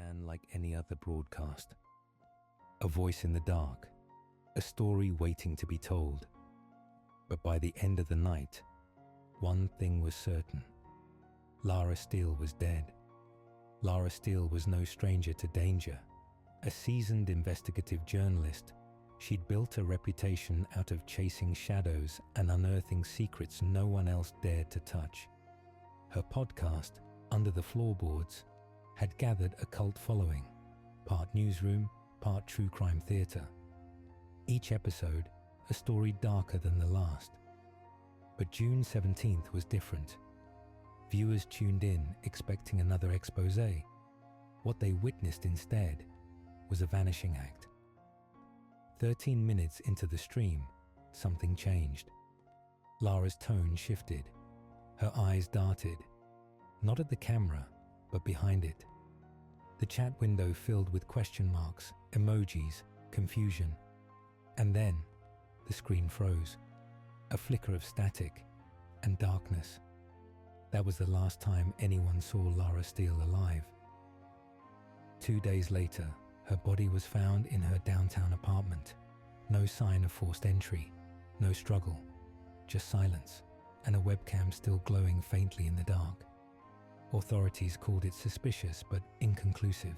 began like any other broadcast. A voice in the dark, a story waiting to be told. But by the end of the night, one thing was certain. Lara Steele was dead. Lara Steele was no stranger to danger. A seasoned investigative journalist, she'd built a reputation out of chasing shadows and unearthing secrets no one else dared to touch. Her podcast, Under the Floorboards, had gathered a cult following, part newsroom, part true crime theatre. Each episode, a story darker than the last. But June 17th was different. Viewers tuned in expecting another exposé. What they witnessed instead was a vanishing act. 13 minutes into the stream, something changed. Lara's tone shifted. Her eyes darted, not at the camera, but behind it. The chat window filled with question marks, emojis, confusion. And then, the screen froze. A flicker of static and darkness. That was the last time anyone saw Lara Steele alive. 2 days later, her body was found in her downtown apartment. No sign of forced entry, no struggle, just silence, and a webcam still glowing faintly in the dark. Authorities called it suspicious but inconclusive.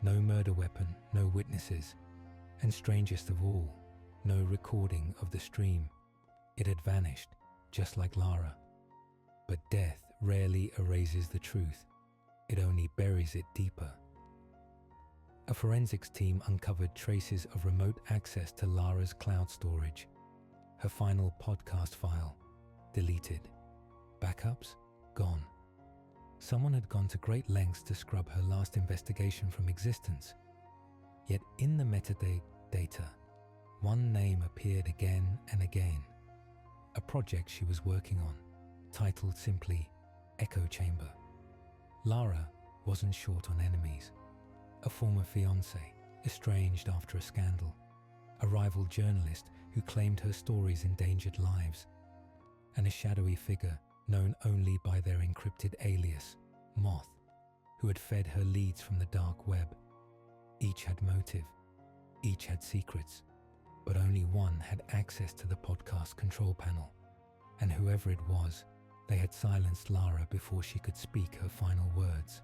No murder weapon, no witnesses, and strangest of all, no recording of the stream. It had vanished, just like Lara. But death rarely erases the truth. It only buries it deeper. A forensics team uncovered traces of remote access to Lara's cloud storage. Her final podcast file, deleted. Backups, gone. Someone had gone to great lengths to scrub her last investigation from existence. Yet in the metadata, one name appeared again and again. A project she was working on, titled simply Echo Chamber. Lara wasn't short on enemies. A former fiancé, estranged after a scandal. A rival journalist who claimed her stories endangered lives. And a shadowy figure known only by their encrypted alias, Moth, who had fed her leads from the dark web. Each had motive, each had secrets, but only one had access to the podcast control panel. And whoever it was, they had silenced Lara before she could speak her final words.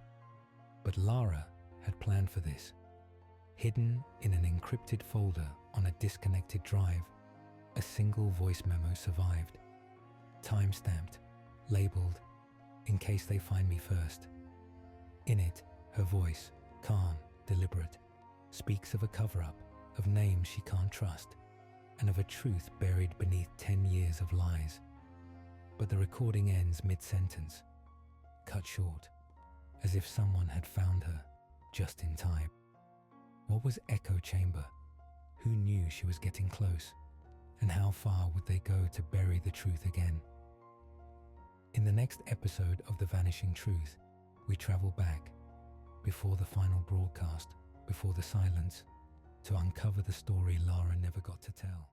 But Lara had planned for this. Hidden in an encrypted folder on a disconnected drive, a single voice memo survived. Time-stamped, labeled, "In case they find me first." In it, her voice, calm, deliberate, speaks of a cover-up, of names she can't trust, and of a truth buried beneath 10 years of lies. But the recording ends mid-sentence, cut short, as if someone had found her just in time. What was Echo Chamber? Who knew she was getting close? And how far would they go to bury the truth again? In the next episode of The Vanishing Truth, we travel back, before the final broadcast, before the silence, to uncover the story Lara never got to tell.